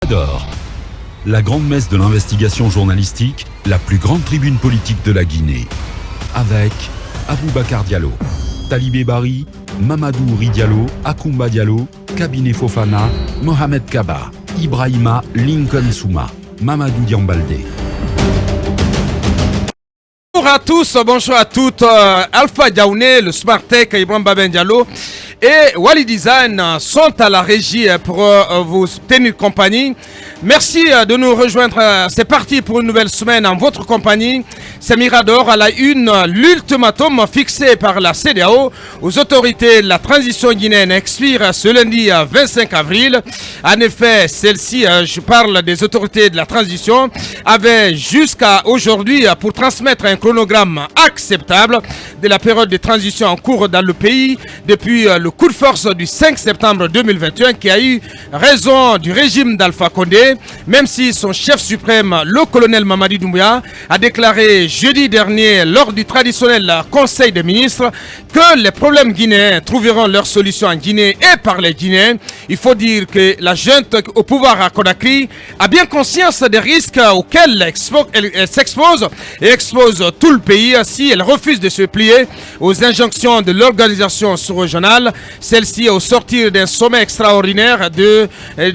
Adore. La grande messe de l'investigation journalistique, la plus grande tribune politique de la Guinée. Avec Aboubacar Diallo, Talibé Bari, Mamadou Ouri Diallo, Akoumba Diallo, Kabine Fofana, Mohamed Kaba, Ibrahima Lincoln Souma, Mamadou Diambaldé. Bonjour à tous, bonjour à toutes. Alpha Diaouné, le Smart Tech, Ibrahim Baben Diallo et Wally Design sont à la régie pour vous tenir compagnie. Merci de nous rejoindre. C'est parti pour une nouvelle semaine en votre compagnie. C'est Mirador à la une. L'ultimatum fixé par la CEDEAO aux autorités de la transition guinéenne expire ce lundi 25 avril. En effet, celle-ci, je parle des autorités de la transition, avait jusqu'à aujourd'hui pour transmettre un chronogramme acceptable de la période de transition en cours dans le pays depuis le coup de force du 5 septembre 2021 qui a eu raison du régime d'Alpha Condé, même si son chef suprême, le colonel Mamadi Doumbouya, a déclaré jeudi dernier lors du traditionnel Conseil des ministres que les problèmes guinéens trouveront leur solution en Guinée et par les Guinéens. Il faut dire que la junte au pouvoir à Conakry a bien conscience des risques auxquels elle s'expose et expose tout le pays si elle refuse de se plier aux injonctions de l'organisation sous-régionale. Celle-ci, au sortir d'un sommet extraordinaire de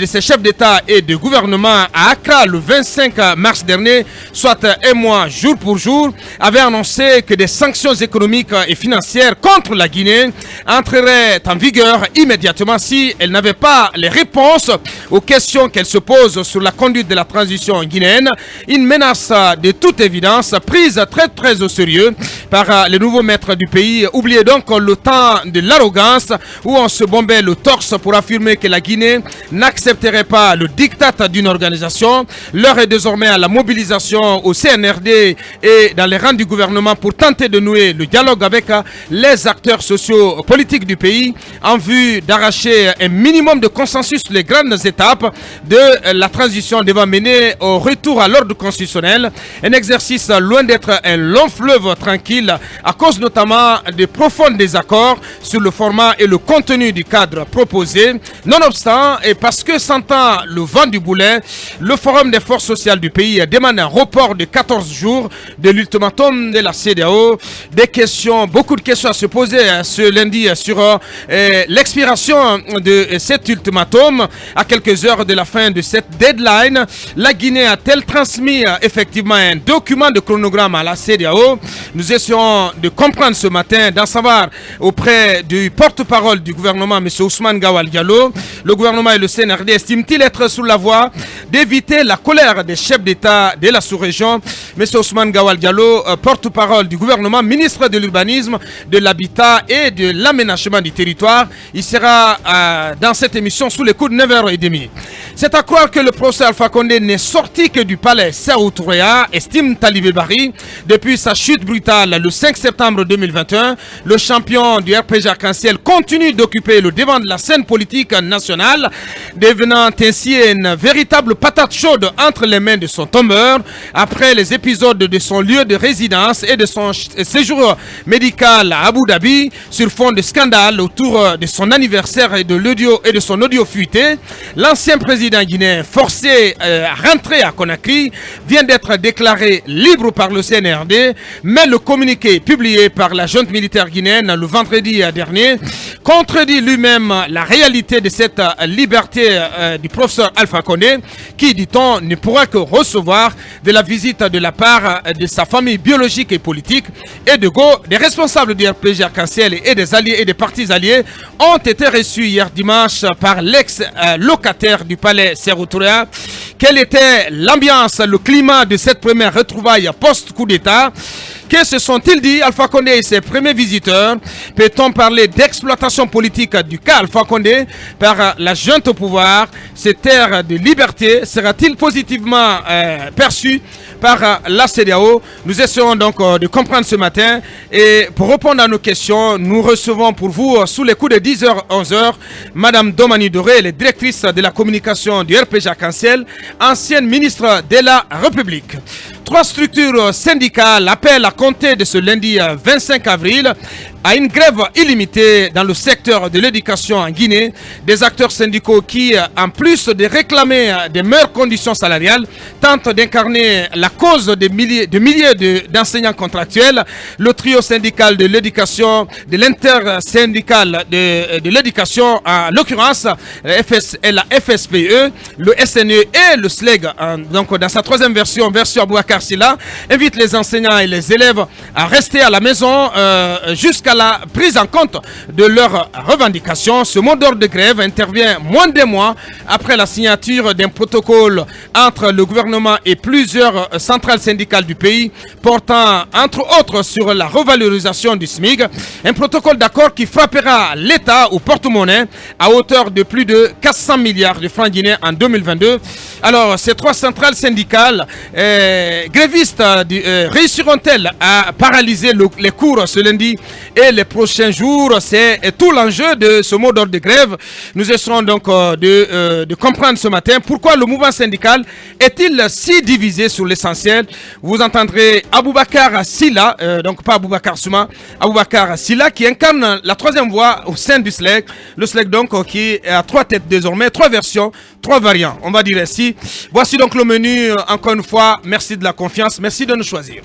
ses chefs d'État et de gouvernement à Accra le 25 mars dernier, soit un mois jour pour jour, avait annoncé que des sanctions économiques et financières contre la Guinée entreraient en vigueur immédiatement si elle n'avait pas les réponses aux questions qu'elle se pose sur la conduite de la transition guinéenne. Une menace de toute évidence prise très au sérieux par les nouveaux maîtres du pays. Oubliez donc le temps de l'arrogance où on se bombait le torse pour affirmer que la Guinée n'accepterait pas le diktat d'une organisation. L'heure est désormais à la mobilisation au CNRD et dans les rangs du gouvernement pour tenter de nouer le dialogue avec les acteurs sociaux politiques du pays en vue d'arracher un minimum de consensus sur les grandes étapes de la transition devant mener au retour à l'ordre constitutionnel. Un exercice loin d'être un long fleuve tranquille à cause notamment de profonds désaccords sur le format et le contenu du cadre proposé. Nonobstant, et parce que sentant le vent du boulet, le Forum des forces sociales du pays demande un report de 14 jours de l'ultimatum de la CEDEAO. Des questions, beaucoup de questions à se poser ce lundi sur l'expiration de cet ultimatum. À quelques heures de la fin de cette deadline, la Guinée a-t-elle transmis effectivement un document de chronogramme à la CEDEAO? Nous essayons de comprendre ce matin, d'en savoir auprès du porte-parole du gouvernement, M. Ousmane Gawal Diallo. Le gouvernement et le CNRD estiment-ils être sur la voie d'éviter la colère des chefs d'État de la sous-région? M. Ousmane Gawal Diallo, porte-parole du gouvernement, ministre de l'urbanisme, de l'habitat et de l'aménagement du territoire. Il sera dans cette émission sous les coups de 9h30. C'est à croire que le procès Alpha Condé n'est sorti que du palais Sékou Touré, estime Talibé Bari. Depuis sa chute brutale le 5 septembre 2021, le champion du RPG Arc-en-Ciel continue d'occuper le devant de la scène politique nationale, devenant ainsi une véritable patate chaude entre les mains de son tombeur. Après les épisodes de son lieu de résidence et de son séjour médical à Abu Dhabi, sur fond de scandale autour de son anniversaire et de son audio fuité, l'ancien président guinéen forcé à rentrer à Conakry vient d'être déclaré libre par le CNRD, mais le communiqué publié par la junte militaire guinéenne le vendredi dernier contredit lui-même la réalité de cette liberté du professeur Alpha Condé qui, dit-on, ne pourra que recevoir de la visite de la part de sa famille biologique et politique. Et de go, des responsables du RPG Arc-en-Ciel et des alliés et des partis alliés ont été reçus hier dimanche par l'ex-locataire du palais Sékou Touré. Quelle était l'ambiance, le climat de cette première retrouvaille post-coup d'État? Que se sont-ils dit, Alpha Condé et ses premiers visiteurs? Peut-on parler d'exploitation politique du cas Alpha Condé par la junte au pouvoir? Cette ère de liberté sera-t-il positivement perçu par la CEDEAO? Nous essayons donc de comprendre ce matin et pour répondre à nos questions, nous recevons pour vous sous les coups de 10h, 11h, Madame Domani Doré, elle est directrice de la communication du RPG Arc-en-Ciel, ancienne ministre de la République. 3 structures syndicales appellent à compter de ce lundi 25 avril à une grève illimitée dans le secteur de l'éducation en Guinée. Des acteurs syndicaux qui, en plus de réclamer des meilleures conditions salariales, tentent d'incarner la cause de milliers d'enseignants contractuels. Le trio syndical de l'éducation, de l'intersyndical de l'éducation, en l'occurrence la FSPE, le SNE et le SLEG, donc dans sa troisième version Aboubacar Silla, invite les enseignants et les élèves à rester à la maison jusqu'à la prise en compte de leurs revendications. Ce mot d'ordre de grève intervient moins d'un mois après la signature d'un protocole entre le gouvernement et plusieurs centrales syndicales du pays portant entre autres sur la revalorisation du SMIC. Un protocole d'accord qui frappera l'État au porte-monnaie à hauteur de plus de 400 milliards de francs guinéens en 2022. Alors, ces trois centrales syndicales grévistes réussiront-elles à paralyser les cours ce lundi et les prochains jours? C'est tout l'enjeu de ce mot d'ordre de grève. Nous essayons donc de comprendre ce matin pourquoi le mouvement syndical est-il si divisé sur l'essentiel. Vous entendrez Aboubacar Silla, donc pas Aboubacar Souma, Aboubacar Silla qui incarne la troisième voie au sein du SLEG. Le SLEG donc qui a trois têtes désormais, trois versions, trois variants, on va dire ainsi. Voici donc le menu, encore une fois, merci de la confiance, merci de nous choisir.